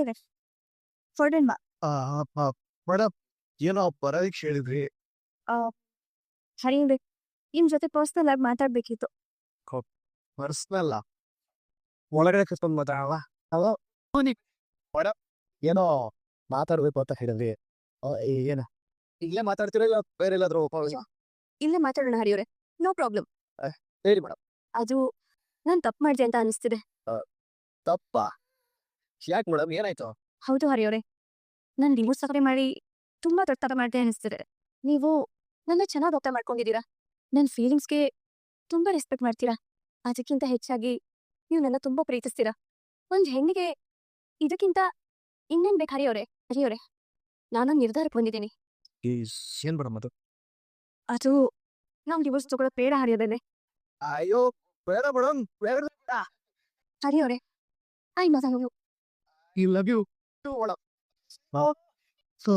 ಹರಿಯವ್ರೆ ಹೊರಡೋಣ ಬಾ. ಮೇಡಮ್ ಏನೋ ಪರೀಕ್ಷೆ ಹೇಳಿದ್ರಿ. ಹರಿಯವ್ರೆ ನಿಮ್ ಜೊತೆ ಪರ್ಸನಲ್ ಆಗಿ ಮಾತಾಡ್ಬೇಕಿತ್ತು. ಪರ್ಸ್ನಲ್ಲ ಒಳಗಡೆ ಕರ್ಕೊಂಡ್ ಮಾತಾಡವ. ಮೇಡಮ್ ಏನೋ ಮಾತಾಡ್ಬೇಕು ಅಂತ ಹೇಳಿದ್ರಿ. ಏನ ಇಲ್ಲೇ ಮಾತಾಡ್ತೀರಾ ಇಲ್ಲ ಬೇರೆ ಎಲ್ಲಾದ್ರೂ? ಇಲ್ಲೇ ಮಾತಾಡೋಣ ಹರಿಯವ್ರೆ, ನೋ ಪ್ರಾಬ್ಲಮ್. ಹೇಳಿ ಮೇಡಮ್. ಅದು ನಾನ್ ತಪ್ಪು ಮಾಡಿದೆ ಅಂತ ಅನಿಸ್ತಿದೆ. ತಪ್ಪ? ಯಾಕೆ ಮೇಡಮ್, ಏನಾಯ್ತು? ಹೌದು ಹರಿಯವ್ರೆ, ನಾನು ಡಿವೋರ್ಸ್ ಸಫರೆ ಮಾಡಿ ತುಂಬಾ ದೊಡ್ಡ ತಪ್ಪ ಮಾಡಿದೆ ಅನಿಸ್ತಿದೆ. ನೀವು ನನ್ನ ಚೆನ್ನಾಗಿ ಅರ್ಥ ಮಾಡ್ಕೊಂಡಿದ್ದೀರಾ, ನನ್ನ ಫೀಲಿಂಗ್ಸ್ಗೆ ತುಂಬಾ ರೆಸ್ಪೆಕ್ಟ್ ಮಾಡ್ತೀರಾ. ಅದಕ್ಕಿಂತ ಹೆಚ್ಚಾಗಿ ನೀವು ನನ್ನ ತುಂಬಾ ಪ್ರೀತಿಸ್ತೀರಾ. ಒಂದು ಹೆಣ್ಣಿಗೆ ಇದಕ್ಕಿಂತ ಇನ್ನೇನ್ ಬೇಕು ಹರಿಯವ್ರೆ? ಹರಿಯವ್ರೆ, ನಾನೊಂದು ನಿರ್ಧಾರಕ್ಕೆ ಬಂದಿದ್ದೀನಿ. ಏನ್ ಮೇಡಮ್ ಅದು? ಅದು ನಾವು ಡಿವೋರ್ಸ್ ತಗೊಳ್ಳೋದು ಬೇಡ ಹರಿಯೋದಲ್ಲೇ. ಅಯ್ಯೋ ಬೇಡ ಮೇಡಮ್, ಬೇಡ. ಹರಿಯವ್ರೆ, I must I love you madam. So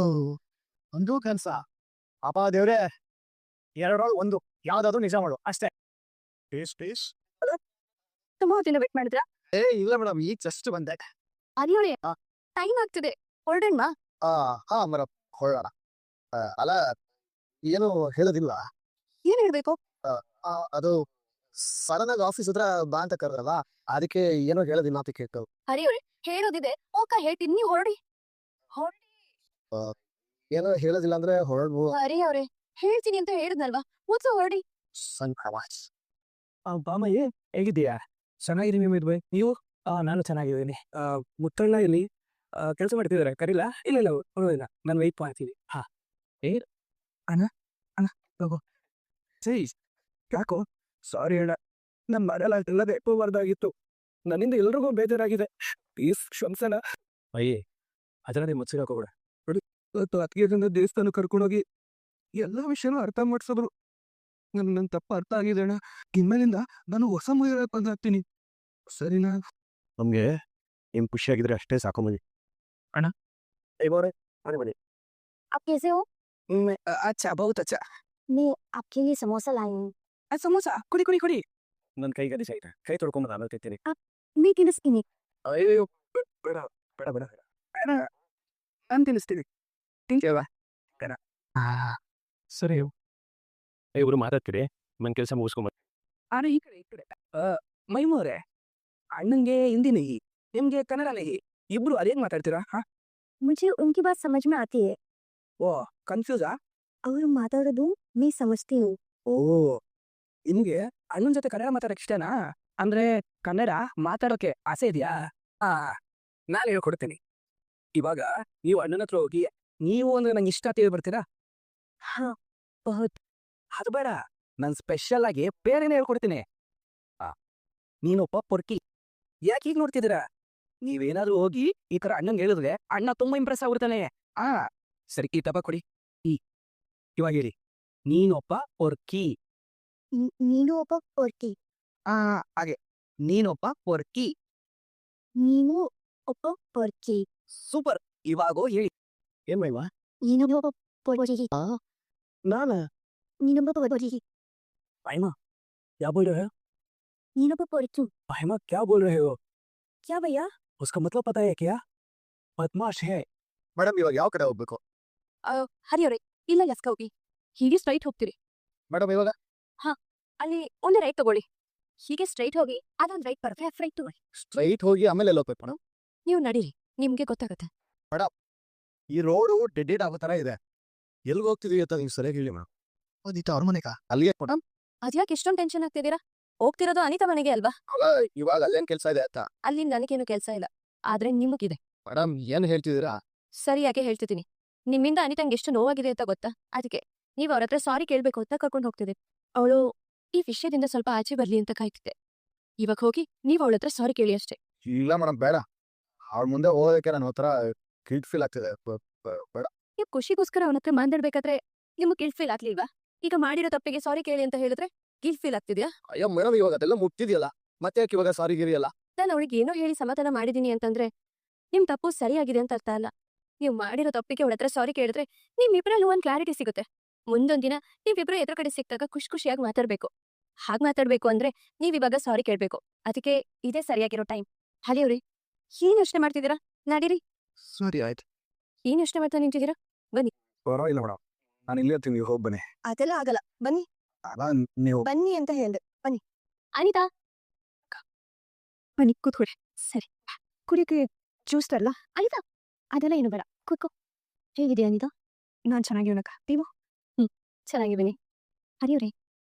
ಒಂದು ಕನ್ಸ ಅಪ್ಪ ದೇವ್ರೆ, ಎರಡರೊಳಗೆ ಒಂದು ಯಾವ್ದಾದ್ರು ನಿಜ ಮಾಡು ಅಷ್ಟೇ. ಪ್ಲೀಸ್. ತುಂಬಾ ಹೊತ್ತಿನ ವೇಟ್ ಮಾಡಿದ್ರಾ? ಇಲ್ಲ ಮೇಡಮ್, ಈಗ ಜಸ್ಟ್ ಬಂದೆ. ಹರಿಯವ್ರೆ, ಟೈಮ್ ಆಗ್ತಿದೆ, ಹೊರಡೋಣ. ಹಾ ಮೇಡಮ್, ಹೊರಡೋಣ. ಅಲ್ಲ, ಏನು ಹೇಳೋದಿಲ್ಲ. ಏನ್ ಹೇಳ್ಬೇಕು? ಅದು ಸಡನ್ ಆಗಿ ಆಫೀಸ್ ಹತ್ರ ಬಾ ಅಂತ ಕರೆದ್ರಲ್ಲ, ಅದಕ್ಕೆ ಏನೋ ಹೇಳೋದಿಲ್ಲ ಅಂತ ಕೇಳ್ತು. ಹರಿಯವ್ರೆ, ಹೇಳೋದಿದೆ ಹೇಳ್ತೀನಿ, ನೀವು ಹೊರಡಿ. ಏನೋ ಹೇಳೋದಿಲ್ಲ ಅಂದ್ರೆ ಹೊರಡ್ಬೋ. ಹರಿಯವ್ರೆ, ಹೇಳ್ತೀನಿ ಅಂತ ಹೇಳಿದ್ನಲ್ವಾ, ಮೊದಲು ಹೊರಡಿ. ಬಾಮಯ್ಯ ಹೇಗಿದ್ದೀಯಾ? ಚೆನ್ನಾಗಿದ್ದೀನಿ ಮಿದ್ವೆ, ನೀವು? ನಾನು ಚೆನ್ನಾಗಿದ್ದೀನಿ. ಮುತ್ತಣ್ಣ ಇಲ್ಲಿ ಕೆಲಸ ಮಾಡ್ತಿದ್ದಾರೆ, ಕರೀಲ? ಇಲ್ಲ ಪರವಾಗಿಲ್ಲ, ನಾನು ವೆಯ್ಟ್ ಮಾಡ್ತೀನಿ. ಅಣ್ಣ ತಗೋ. ಯಾಕೋ? ಸಾರಿ ಅಣ್ಣ, ನಮ್ಮ ಮನೇಲಿ ಅಷ್ಟೆಲ್ಲ ತೆಪ್ಪಬಾರ್ದಾಗಿತ್ತು. ನನ್ನಿಂದ ಎಲ್ರಿಗೂ ಬೇಜಾರಾಗಿದೆ, ಪ್ಲೀಸ್ ಕ್ಷಮಿಸೋಣ. ಅಯ್ಯೇ ಅದರಲ್ಲಿ ಮುಚ್ಚಿಗೆ ಹಾಕೋಬೇಡ. ನೋಡಿ, ಇವತ್ತು ಅತ್ತಿಗೆದಿಂದ ದೇವಸ್ಥಾನ ಕರ್ಕೊಂಡೋಗಿ ಎಲ್ಲ ವಿಷಯನೂ ಅರ್ಥ ಮಾಡಿಸಿದ್ರು. ನನ್ನ ತಪ್ಪ ಅರ್ಥ ಆಗಿದೆ ಅಣ್ಣ. ಇನ್ಮೇಲಿಂದ ನಾನು ಹೊಸ ಮದುವೆ ಬಂದಾಗ್ತೀನಿ, ಸರಿನಾ? ನಮ್ಗೆ ನಿಮ್ ಖುಷಿಯಾಗಿದ್ರೆ ಅಷ್ಟೇ ಸಾಕು ಮದಿ. ಅಣ್ಣ ಬನ್ನಿ. आप कैसे हो? ಅಚ್ಚಾ, ಬಹುತ್ ಅಚ್ಚಾ. मैं आपके लिए समोसा लाई हूँ. ಸಮೋಸ ಕುಡಿ. ನನ್ನ ಕೈ ಗಡಿಸ ಆಯ್ತಾ, ಕೈ ತೊಳ್ಕೊಂಬ, ಆಮೇಲೆ ತಿಂತೀನಿ. मैं ತಿನ್ನಿಸ್ತೀನಿ. ಅಯ್ಯೋ ಬೇಡ ನಾನು ತಿನ್ನಿಸ್ತೀನಿ. ತಿಂತೇವಾ? ಸರಿ. ಇವರು ಮಾತಾಡ್ತೀರಿ, ನನ್ನ ಕೆಲಸ ಮುಗಿಸ್ಕೊಂಬ. ಆದ್ರೆ ಈ ಕಡೆ ಮೈಮೂರೇ, ಅಣ್ಣಂಗೆ ಹಿಂದಿ ನಹಿ, ನಿಮ್ಗೆ ಕನ್ನಡ ನಹಿ, ಇಬ್ರು ಅದೇನ್ ಮಾತಾಡ್ತೀರಾ? मुझे उनकी बात समझ में आती है. ಓ ಕನ್ಫ್ಯೂಸಾ? ಅವರು ಮಾತಾಡೋದು मैं समझती हूँ. ಓ, ನಿಮ್ಗೆ ಅಣ್ಣನ ಜೊತೆ ಕನ್ನಡ ಮಾತಾಡಕ್ ಇಷ್ಟನಾ? ಅಂದ್ರೆ ಕನ್ನಡ ಮಾತಾಡೋಕೆ ಆಸೆ ಇದೆಯಾ? ನಾನು ಹೇಳ್ಕೊಡ್ತೀನಿ. ಇವಾಗ ನೀವು ಅಣ್ಣನ ಹತ್ರ ಹೋಗಿ ನೀವು ಅಂದ್ರೆ ನಂಗೆ ಇಷ್ಟ ಅಂತ ಹೇಳ್ಬರ್ತೀರಾ? हाँ, बहुत. ಅದು ಬೇಡ, ನಾನು ಸ್ಪೆಷಲ್ ಆಗಿ ಬೇರೆನೇ ಹೇಳ್ಕೊಡ್ತೀನಿ. ನೀನೊಬ್ಬ ಪೊರ್ಕಿ. ಯಾಕೆ ಹೀಗೆ ನೋಡ್ತಿದ್ದೀರಾ? ನೀವೇನಾದ್ರೂ ಹೋಗಿ ಈ ತರ ಅಣ್ಣಂಗೆ ಹೇಳಿದ್ರೆ ಅಣ್ಣ ತುಂಬಾ ಇಂಪ್ರೆಸ್ ಆಗ್ಬಿಡ್ತಾನೆ. ಸರಿ, ಈ ಟಪ ಕೊಡಿ. ಇವಾಗ ಹೇಳಿ, ನೀನೊಬ್ಬ ಪೊರ್ಕಿ. ನೀನು ಒಬ್ಬ ಪೊರ್ಕಿ. ಹಾಗೆ, ನೀನೊಬ್ಬ ಪೊರ್ಕಿ. ನೀನು ಒಬ್ಬ ಪೊರ್ಕಿ. ಸೂಪರ್. ಇವಾಗೋ ಹೇಳಿ. ಏನ್ ಮೈವಾ? ನೀನೊಬ್ಬ ಪೊರ್ಕಿ. ನಾನಾ? ನೀನೊಬ್ಬ ಪೊರ್ಕಿ. भाईमा क्या बोल रहे हो? ನೀನೊಬ್ಬ ಪೊರ್ಕಿ. भाईमा क्या बोल रहे हो? क्या भैया? उसका मतलब पता है क्या? बदमाश है. ಮೇಡಮ್, ಇವಾಗ ಯಾವ ಕಡೆ ಹೋಗ್ಬೇಕು? ಹರಿಯವ್ರೆ, ಇಲ್ಲ ಲೆಫ್ಟ್ ಹೋಗಿ, ಹೀಗೆ ಸ್ಟ್ರೈಟ್ ಹೋಗ್ತೀರಿ. ಮೇಡಮ್ ಇವಾಗ ಅಲ್ಲಿ ಒಂದು ರೈಟ್ ತಗೊಳ್ಳಿ, ಹೀಗೆ ಸ್ಟ್ರೈಟ್ ಹೋಗಿ ಅದೊಂದು ರೈಟ್ ಪರ್ಫೆಕ್ಟ್ ರೈಟ್ ತಗೊಳ್ಳಿ. ಸ್ಟ್ರೈಟ್ ಹೋಗಿ ಆಮೇಲೆ ಎಲ್ಲಿ ಹೋಗ್ಬೇಕು ಮೇಡಮ್? ನೀವು ನಡೀರಿ, ನಿಮ್ಗೆ ಗೊತ್ತಾಗತ್ತೆ. ಈ ರೋಡು ಡೆಡ್ ಆಗೋ ತರ ಇದೆ. ಎಲ್ಗೆ ಹೋಗ್ತಿದೀವಿ ಅಂತ ನೀವು ಸರಿಯಾಗಿ ಹೇಳಿ ಮೇಡಮ್. ಅದಿತ್ತು ಅವ್ರ ಮನೆಗ, ಅಲ್ಲಿಗೆ ಮೇಡಮ್. ಅದ್ಯಾಕೆ ಇಷ್ಟೊಂದು ಟೆನ್ಷನ್ ಆಗ್ತಿದ್ದೀರಾ? ಹೋಗ್ತಿರೋದು ಅನಿತಾ ಮನೆಗೆ ಅಲ್ವಾ? ಇವಾಗ ಅಲ್ಲೇನ್ ಕೆಲಸ ಇದೆ ಅಂತ? ಅಲ್ಲಿ ನನಗೇನು ಕೆಲಸ ಇಲ್ಲ, ಆದ್ರೆ ನಿಮಗಿದೆ. ಮೇಡಮ್ ಏನ್ ಹೇಳ್ತಿದ್ದೀರಾ? ಸರಿಯಾಗಿ ಹೇಳ್ತಿದ್ದೀನಿ. ನಿಮ್ಮಿಂದ ಅನಿತಂಗೆ ಎಷ್ಟು ನೋವಾಗಿದೆ ಅಂತ ಗೊತ್ತಾ? ಅದಕ್ಕೆ ನೀವು ಅವ್ರ ಹತ್ರ ಸಾರಿ ಕೇಳ್ಬೇಕು ಅಂತ ಕರ್ಕೊಂಡು ಹೋಗ್ತಿದ್ದೆ. ಅವಳು ಈ ವಿಷಯದಿಂದ ಸ್ವಲ್ಪ ಆಚೆ ಬರ್ಲಿ ಅಂತ ಕಾಯ್ತಿದ್ದೆ. ಇವಾಗ ಹೋಗಿ ನೀವು ಅವಳ ಹತ್ರ ಸಾರಿ ಕೇಳಿ ಅಷ್ಟೇ. ಇಲ್ಲ ಮೇಡಮ್, ಬೇಡ. ಅವ್ಳ ಮುಂದೆ ಹೋಗೋದಕ್ಕೆ ನನ್ನ ಹತ್ರ ಗಿಲ್ಟ್ ಫೀಲ್ ಆಗ್ತಿದೆ. ಬೇಡ. ನೀವು ಖುಷಿಗೋಸ್ಕರ ಅವನ ಹತ್ರ ಮಾತಾಡ್ಬೇಕಾದ್ರೆ ನಿಮ್ಗೆ ಗಿಲ್ಟ್ ಫೀಲ್ ಆಗ್ಲಿಲ್ವಾ? ಈಗ ಮಾಡಿರೋ ತಪ್ಪಿಗೆ ಸಾರಿ ಕೇಳಿ ಅಂತ ಹೇಳಿದ್ರೆ ಗಿಲ್ಟ್ ಫೀಲ್ ಆಗ್ತಿದ್ಯಾ? ಅಯ್ಯೋ ಮೇಡಮ್, ಇವಾಗ ಅದೆಲ್ಲ ಮುಗ್ತಿದೆಯಲ್ಲ, ಮತ್ತೆ ಯಾಕೆ ಇವಾಗ ಸಾರಿ ಗಿರಿಯಲ್ಲ? ನಾನು ಅವಳಿಗೆ ಏನೋ ಹೇಳಿ ಸಮಾಧಾನ ಮಾಡಿದೀನಿ ಅಂತಂದ್ರೆ ನಿಮ್ ತಪ್ಪು ಸರಿಯಾಗಿದೆ ಅಂತ ಅರ್ಥ ಅಲ್ಲ. ನೀವು ಮಾಡಿರೋ ತಪ್ಪಿಗೆ ಅವಳ ಹತ್ರ ಸಾರಿ ಕೇಳಿದ್ರೆ ನಿಮ್ಮಿಬ್ರಲ್ಲೂ ಒಂದು ಕ್ಲಾರಿಟಿ ಸಿಗುತ್ತೆ. ಮುಂದೊಂದ್ ದಿನ ನೀವಿಬ್ರು ಎದುರು ಕಡೆ ಸಿಕ್ತಾಗ ಖುಷಿಯಾಗಿ ಮಾತಾಡ್ಬೇಕು. ಹಾಗೆ ಮಾತಾಡ್ಬೇಕು ಅಂದ್ರೆ ನೀವಿವಾಗ ಸಾರಿ ಕೇಳ್ಬೇಕು. ಅದಕ್ಕೆ ಇದೇ ಸರಿಯಾಗಿರೋ ಟೈಮ್. ಹಲಿಯವ್ರಿ, ಏನ್ ಯೋಚನೆ ಮಾಡ್ತಿದ್ದೀರಾ? ನಡೀರಿ, ಸರಿ ಆಯ್ತು. ಏನ್ ಯೋಚನೆ ಮಾಡ್ತಾ ನಿಂತಿದ್ದೀರಾ? ಪರವಾಗಿಲ್ಲ ಮೇಡಮ್, ನಾನು ಇಲ್ಲೇ ಇರ್ತೀನಿ, ನೀವು ಹೋಗಿ ಬನ್ನಿ. ಅದೆಲ್ಲ ಆಗಲ್ಲ. ಬನ್ನಿ ಅಲ್ಲ ನೀವು ಬನ್ನಿ ಅಂತ ಹೇಳ್ದೆ. ಬನ್ನಿ. ಅನಿತಾ ಬನ್ನಿ ಕೂತ್ಕೊಳ್ಳಿ. ಸರಿ, ಕುಡಿಯಕ್ಕೆ ಜ್ಯೂಸ್ ತರಲ್ಲ? ಅನಿತಾ ಅದೆಲ್ಲ ಏನು ಬೇಡ, ಕೂತ್ಕೋ. ಹೇಗಿದೆಯಾ ಅನಿತಾ? ನಾನು ಚೆನ್ನಾಗಿವನಕ್ಕ, ನೀವು? ಚೆನ್ನಾಗಿದ್ದೀನಿ. ಹರಿಯವ್ರೆ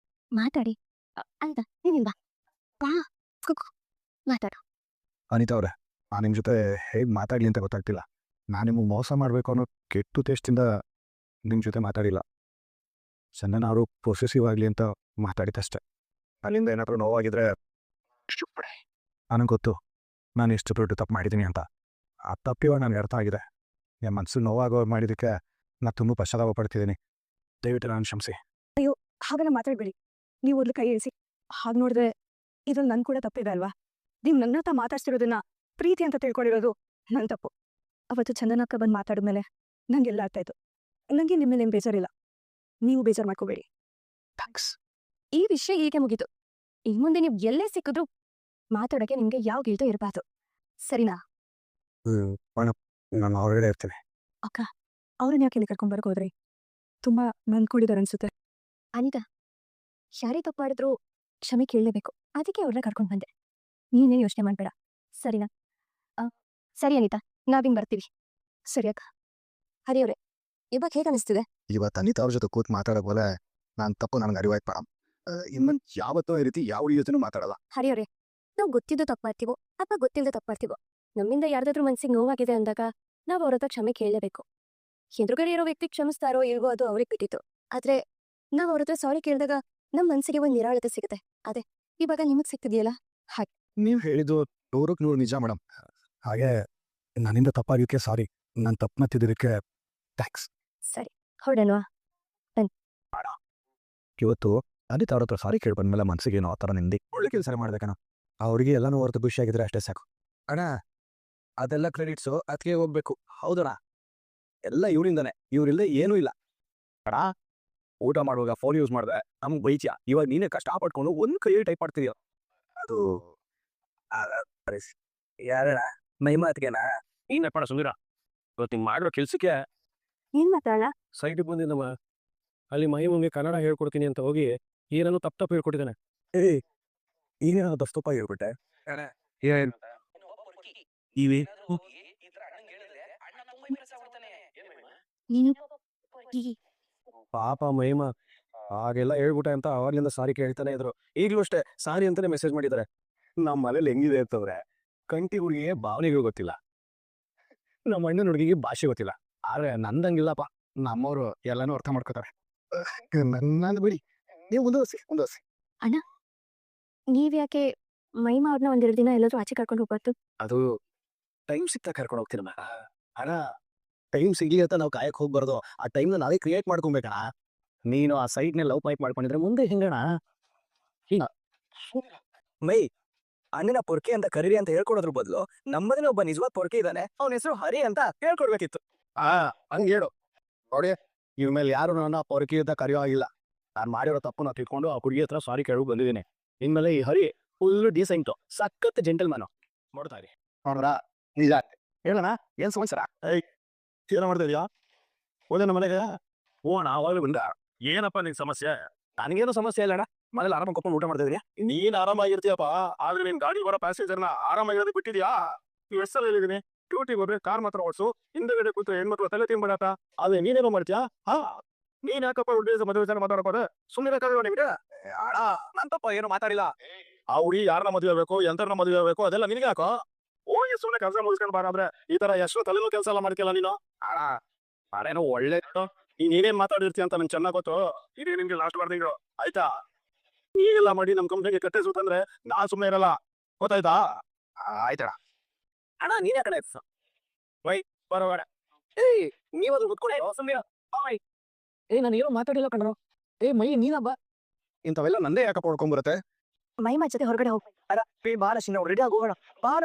ಮಾತಾಡಿ. ಅನಿತಾ ನೀನಿಲ್ವಾ? ಬಾ ಕೂತ್ಕೋ, ಮಾತಾಡು. ಅನಿತಾ ಅವ್ರೆ, ನಾನು ನಿಮ್ಮ ಜೊತೆ ಹೇಗೆ ಮಾತಾಡಲಿ ಅಂತ ಗೊತ್ತಾಗ್ತಿಲ್ಲ. ನಾನು ನಿಮಗೆ ಮೋಸ ಮಾಡಬೇಕು ಅನ್ನೋ ಕೆಟ್ಟು ಟೇಸ್ಟಿಂದ ನಿಮ್ಮ ಜೊತೆ ಮಾತಾಡಿಲ್ಲ. ಚಂದನ ಅವರು ಪೊಸೆಸಿವ್ ಆಗಲಿ ಅಂತ ಮಾತಾಡಿದ್ದಷ್ಟೆ. ಅಲ್ಲಿಂದ ಏನಾದರೂ ನೋವಾಗಿದ್ರೆ ನನಗೆ ಗೊತ್ತು ನಾನು ಎಷ್ಟು ದೊಡ್ಡ ತಪ್ಪು ಮಾಡಿದ್ದೀನಿ ಅಂತ. ಆ ತಪ್ಪಿವಾಗ ನನಗೆ ಅರ್ಥ ಆಗಿದೆ. ನಿಮ್ಮ ಮನಸ್ಸು ನೋವಾಗೋ ಮಾಡಿದ್ದಕ್ಕೆ ನಾನು ತುಂಬ ಪಶ್ಚಾತ್ತಾಪ ಪಡ್ತಿದ್ದೀನಿ. ದಯವಿಟ್ಟು ನಾನು ಕ್ಷಮಿಸಿ. ಹಾಗೆಲ್ಲ ಮಾತಾಡಬೇಡಿ. ನೀವು ಒಂದು ಕೈ ಇಳಿಸಿ. ಹಾಗೆ ನೋಡಿದ್ರೆ ಇದ್ರಲ್ಲಿ ನನ್ ಕೂಡ ತಪ್ಪಿದೆ ಅಲ್ವಾ? ನೀವು ನನ್ನ ಹತ್ರ ಮಾತಾಡ್ತಿರೋದನ್ನ ಪ್ರೀತಿ ಅಂತ ತಿಳ್ಕೊಂಡಿರೋದು ನನ್ನ ತಪ್ಪು. ಅವತ್ತು ಚಂದನಕ್ಕ ಬಂದು ಮಾತಾಡಿದ್ಮೇಲೆ ನಂಗೆಲ್ಲ ಅರ್ಥ ಆಯ್ತು. ನನಗೆ ನಿಮ್ಮ ಮೇಲೆ ಬೇಜಾರಿಲ್ಲ, ನೀವು ಬೇಜಾರು ಮಾಡ್ಕೋಬೇಡಿ. ಥ್ಯಾಂಕ್ಸ್. ಈ ವಿಷಯ ಹೀಗೆ ಮುಗೀತು. ಇನ್ ಮುಂದೆ ನೀವು ಎಲ್ಲೇ ಸಿಕ್ಕಿದ್ರು ಮಾತಾಡೋಕ್ಕೆ ನಿಮ್ಗೆ ಯಾವ ಗಿಲ್ಟು ಇರಬಾರ್ದು, ಸರಿನಾ? ನಾನು ಹೊರಗಡೆ ಇರ್ತೀನಿ. ಅಕ್ಕ, ಅವ್ರನ್ನ ಯಾಕೆ ಇಲ್ಲಿ ಕರ್ಕೊಂಡ್ಬರಕ್ ಹೋದ್ರಿ? ತುಂಬಾ ನೊಂದ್ಕೊಂಡಿದ್ದಾರೆ ಅನ್ಸುತ್ತೆ. ಅನಿತಾ, ಯಾರೇ ತಪ್ಪು ಮಾಡಿದ್ರು ಕ್ಷಮೆ ಕೇಳಲೇಬೇಕು, ಅದಕ್ಕೆ ಅವ್ರನ್ನ ಕರ್ಕೊಂಡು ಬಂದೆ. ನೀನೇನು ಯೋಚನೆ ಮಾಡಬೇಡ, ಸರಿನಾ? ಸರಿ ಅನಿತಾ, ನಾವಿಂಗ್ ಬರ್ತೀವಿ. ಸರಿ ಅಕ್ಕ. ಹರಿಯವ್ರೆ, ಇವಾಗ ಹೇಗೆ ಅನಿಸ್ತಿದೆ? ಇವತ್ತು ಅನಿತಾ ಅವ್ರ ಜೊತೆ ಕೂತ್ ಮಾತಾಡೋ ಬೋಲೆ ನಾನು ತಪ್ಪು ನನಗೆ ಅರಿವಾಯ್ತು ಮೇಡಮ್. ಇನ್ನು ಯಾವತ್ತೋ ಈ ರೀತಿ ಯಾವ ಯೋಚನೆ ಮಾತಾಡಲ್ಲ. ಹರಿಯವ್ರೆ, ನಾವು ಗೊತ್ತಿದ್ದು ತಪ್ಪು ಮಾಡ್ತೀವೋ ಅಥವಾ ಗೊತ್ತಿಲ್ಲದೆ ತಪ್ಪು ಮಾಡ್ತೀವೋ, ನಮ್ಮಿಂದ ಯಾರ್ದಾದ್ರೂ ಮನ್ಸಿಗೆ ನೋವಾಗಿದೆ ಅಂದಾಗ ನಾವು ಅವ್ರ ಹತ್ರ ಕ್ಷಮೆ ಕೇಳಲೇಬೇಕು. ಎದುರುಗಡೆ ಇರೋ ವ್ಯಕ್ತಿ ಕ್ಷಮಿಸ್ತಾರೋ ಇಲ್ವೋ ಅದು ಅವ್ರಿಗೆ ಬಿಟ್ಟಿತ್ತು. ಆದ್ರೆ ನಾವು ಅವ್ರ ಹತ್ರ ಸಾರಿ ಕೇಳಿದಾಗ ನಮ್ಮ ಮನ್ಸಿಗೆ ಒಂದು ನಿರಾಳತೆ ಸಿಗುತ್ತೆ. ಅದೇ ಇವಾಗ ನಿಮಗ್ ಸಿಕ್ತಿದೆಯಲ್ಲ ಹಾಗೆ. ನೀವು ಹೇಳಿದ್ದು 100% ನಿಜ ಮೇಡಮ್. ಹಾಗೆ ನನ್ನಿಂದ ತಪ್ಪಾಗಿದ್ದಕ್ಕೆ ಸಾರಿ. ನಾನು ತಪ್ಪು ಮತ್ತಿದ್ದಕ್ಕೆ ಥ್ಯಾಂಕ್ಸ್. ಸರಿ, ಹೊರಡೋಣ. ಇವತ್ತು ಅನಿತಾ ಅವ್ರ ಹತ್ರ ಸಾರಿ ಕೇಳಿ ಬಂದ್ಮೇಲೆ ಮನಸ್ಸಿಗೆ ಏನೋ ಆ ಥರ ನಿಂದಿ ಒಳ್ಳೆ ಕೆಲಸ ಮಾಡ್ಬೇಕಣ್ಣ. ಅವ್ರಿಗೆ ಎಲ್ಲನೂ ಹೊರತು ಖುಷಿಯಾಗಿದ್ರೆ ಅಷ್ಟೇ ಸಾಕು. ಅಣ್ಣ, ಅದೆಲ್ಲ ಕ್ರೆಡಿಟ್ಸು ಅದಕ್ಕೆ ಹೋಗ್ಬೇಕು. ಹೌದಣ್ಣ, ಎಲ್ಲ ಇವರಿಂದಾನೆ. ಇವರಿಲ್ಲದೆ ಏನೂ ಇಲ್ಲ. ಅಣ್ಣ, ಊಟ ಮಾಡುವಾಗ ಫೋನ್ ಯೂಸ್ ಮಾಡಿದೆ, ನಮ್ಗೆ ಬೈತ್ಯ. ಇವಾಗ ನೀನೇ ಕಷ್ಟಪಟ್ಕೊಂಡು ಒಂದು ಕೈ ಟೈಪ್ ಮಾಡ್ತಿದ್ಯ. ಅದು ಯಾರಣ್ಣ? ಮಹಿಮಾ ಅತ್ಗೆನಾ? ನೀನಪ್ಪ ಸುಂದರ, ಇವತ್ತು ಹಿಂಗೆ ಮಾಡಿರೋ ಕೆಲ್ಸಕ್ಕೆ ಏನ್ ಮಾತಾಡೋಣ? ಸೈಟಿಗೆ ಬಂದಿದ್ದಮ್ಮ. ಅಲ್ಲಿ ಮಹಿಮಂಗೆ ಕನ್ನಡ ಹೇಳ್ಕೊಡ್ತೀನಿ ಅಂತ ಹೋಗಿ ಏನನ್ನು ತಪ್ಪು ಹೇಳ್ಕೊಟ್ಟಿದ್ದಾನೆ. ಏಯ್, ಏನೇನೋ ತಪ್ಪು ಹೇಳ್ಬಿಟ್ಟೆ. ಪಾಪ ಮಹಿಮಾ ಹಾಗೆಲ್ಲ ಹೇಳ್ಬಿಟ್ಟೆ ಅಂತ ಅವಾಗ್ಲಿಂದ ಸಾರಿ ಕೇಳ್ತಾನೆ ಇದ್ರು. ಈಗಲೂ ಅಷ್ಟೇ ಸಾರಿ ಅಂತಾನೆ ಮೆಸೇಜ್ ಮಾಡಿದ್ದಾರೆ. ನಮ್ಮ ಮನೇಲಿ ಹೆಂಗಿದೆ ಅಂತಂದ್ರೆ, ಕಂಟಿ ಹುಡುಗಿಗೆ ಭಾವನೆಗಳು ಗೊತ್ತಿಲ್ಲ, ನಮ್ಮ ಅಣ್ಣನ ಹುಡುಗಿಗೆ ಭಾಷೆ ಗೊತ್ತಿಲ್ಲ. ಆದ್ರೆ ನಂದಂಗಿಲ್ಲಪ್ಪ, ನಮ್ಮವರು ಎಲ್ಲಾನು ಅರ್ಥ ಮಾಡ್ಕೋತಾರೆ. ನನ್ನ ಬಿಡಿ, ನೀವು ಮುಂದುವರಿಸಿ. ನೀವ್ಯಾಕೆ ಮಹಿಮಾ ಅವ್ರನ್ನ ಒಂದೆರಡು ದಿನ ಎಲ್ಲಾದ್ರೂ ಆಚೆ ಕರ್ಕೊಂಡು ಹೋಗ್ಬಾರ್ದು? ಅದು ಟೈಮ್ ಸಿಗ್ತಾ ಕರ್ಕೊಂಡು ಹೋಗ್ತೀನಮ್ಮ. ಅಣ್ಣ, ಟೈಮ್ ಸಿಗ್ಲಿ ಅಂತ ನಾವು ಕಾಯಕ್ಕೆ ಹೋಗ್ಬಾರ್ದು. ಆ ಟೈಮ್ನ ನಾವೇ ಕ್ರಿಯೇಟ್ ಮಾಡ್ಕೊಬೇಕಣ್ಣ. ನೀನು ಆ ಸೈಟ್ನ ಲವ್ ಪೈಪ್ ಮಾಡ್ಕೊಂಡಿದ್ರೆ ಮುಂದೆ ಹೆಂಗಣ? ಮೈ ಅಣ್ಣನ ಪೊರ್ಕೆ ಅಂತ ಕರೀರಿ ಅಂತ ಹೇಳ್ಕೊಡೋದ್ರ ಬದಲು ನಮ್ಮದನ್ನ ಒಬ್ಬ ನಿಜವಾದ ಪೊರ್ಕೆ ಇದ್ದಾನೆ, ಅವನ ಹೆಸರು ಹರಿ ಅಂತ ಹೇಳ್ಕೊಡ್ಬೇಕಿತ್ತು. ಹಂಗೆ ಹೇಳು ನೋಡಿ. ಇವ್ ಮೇಲೆ ಯಾರು ನನ್ನ ಪೊರ್ಕೆ ಅಂತ ಕರೆಯೋ ಆಗಿಲ್ಲ. ನಾನು ಮಾಡಿರೋ ತಪ್ಪು ನಾವು ತಿಳ್ಕೊಂಡು ಆ ಹುಡುಗಿ ಹತ್ರ ಸಾರಿ ಕೇಳೋ ಬಂದಿದ್ದೀನಿ. ಇನ್ಮೇಲೆ ಈ ಹರಿ ಫುಲ್ ಡೀಸೆಂಟು, ಸಖತ್ ಜೆಂಟಲ್ಮನು. ನೋಡ್ತಾ ಇರಿ. ನೋಡ್ರಾ, ನಿಜ ಹೇಳೋಣ. ಏನ್ ಸಮಾಚಾರ? ಏನೋ ಮಾಡ್ತಾ ಇದೀಯಾ? ಹೋದೆ ನಮ್ಮ ಮನೆಗೆ? ಹೋಗೋಣ, ಅವಾಗಲೇ ಬಂದ. ಏನಪ್ಪ ನಿನ್ ಸಮಸ್ಯೆ? ನನಗೇನು ಸಮಸ್ಯೆ ಇಲ್ಲ ಅಣ್ಣ, ಮನೇಲಿ ಆರಾಮಾಗಿ ಕೊಪ್ಕೊಂಡು ಊಟ ಮಾಡ್ತಾ ಇದೀನಿ. ನೀನ್ ಆರಾಮಾಗಿರ್ತೀಯಪ್ಪ, ಆದ್ರೆ ನಿನ್ ಗಾಡಿ ಬರೋ ಪ್ಯಾಸೆಂಜರ್ನ ಆರಾಮಾಗಿರೋದು ಬಿಟ್ಟಿದ್ಯಾ? ನೀವು ಎಷ್ಟು ಸಲ ಹೇಳಿದೀನಿ, ಡ್ಯೂಟಿಗೆ ಹೋದ್ರೆ ಕಾರ್ ಮಾತ್ರ ಓಡಿಸು, ಹಿಂದಗಡೆ ಕೂತು ಹೆಣ್ಮಕ್ಳು ತಲೆ ತಿಂಬಿಡತ್ತ. ಅದೇ ನೀನೇನೋ ಮಾಡ್ತೀಯಾ? ನೀನ್ ಯಾಕಪ್ಪ ಮದುವೆ ವಿಚಾರ ಮಾತಾಡಕೋದೆ? ಸುಮ್ಮನೆ ನಿಮ್ಗೆ ಅಣ್ಣ, ನನ್ ತಪ್ಪ ಏನು ಮಾತಾಡಿಲ್ಲ. ಆ ಹುಡುಗಿ ಯಾರನ್ನ ಮದುವೆ ಆಗ್ಬೇಕು, ಎಂತರ್ನ ಮದುವೆ ಆಗ್ಬೇಕು, ಅದೆಲ್ಲ ನಿನಗೆ ಯಾಕೋ? ಹೋಗಿ ಸುಮ್ಮನೆ ಕೆಲಸ ಮುಗಿಸ್ಕೊಂಡು ಬಾರಾದ್ರೆ ಈ ತರ ಎಷ್ಟು ತಲೆನೂ ಕೆಲಸ ಎಲ್ಲ ಮಾಡ್ತಿಲ್ಲ ನೀನು. ಅಣ್ಣ, ಅದೇನೋ ಒಳ್ಳೆ ನೀನೇನ್ ಮಾತಾಡಿರ್ತೀಯ ಅಂತ ನಂಗೆ ಚೆನ್ನಾಗ್ ಗೊತ್ತು. ಇದೇ ನಿನ್ಗೆ ಲಾಸ್ಟ್ ವಾರ್ನಿಂಗ್, ಆಯ್ತಾ? ನೀಗೆಲ್ಲ ಮಾಡಿ ನಮ್ ಕಂಪ್ನಿಗೆ ಕಟ್ಟೆ ಸುತ್ತಂದ್ರೆ ನಾನ್ ಸುಮ್ಮನೆ ಇರಲ್ಲ, ಗೊತ್ತಾಯ್ತಾ? ಆಯ್ತಣ್ಣ. ಅಣ್ಣ, ನೀನ್ ಯಾಕಡೆ ವೈ ಬರೋಬೇಡ. ಏಯ್, ನೀವದು ಮುತ್ಕೊಂಡೆ ಸುಮ್ಮನೆ. ನಾನು ಏನೋ ಮಾತಾಡಿಲ್ಲ ಕಣ್ರು. ಮೈ ನೀನಬ್ಬ. ಇಂಥವೆಲ್ಲ ನಂದೇ ಯಾಕಪ್ಪ ಹೊಡ್ಕೊಂಡ್ಬರುತ್ತೆ? ಮಹಿಮಾ ಜೊತೆ ಹೊರಗಡೆ ಹೋಗ್ಬೇಡ. ಬಾರ ಶಿನ್ನ, ರೆಡಿ ಆಗಿ ಹೋಗೋಣ. ಬಾರ.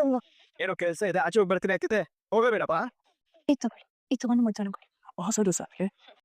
ಏನೋ ಕೆಲಸ ಇದೆ, ಆಚೆ ಹೋಗಿ ಬರ್ತೀನಿ. ಆಯ್ತಿದೆ, ಹೋಗಬೇಡಪ್ಪ. ಇದು ತಗೊಂಡು ಮುಚ್ಚೋಣ. ಹೊಸದು ಸರ್.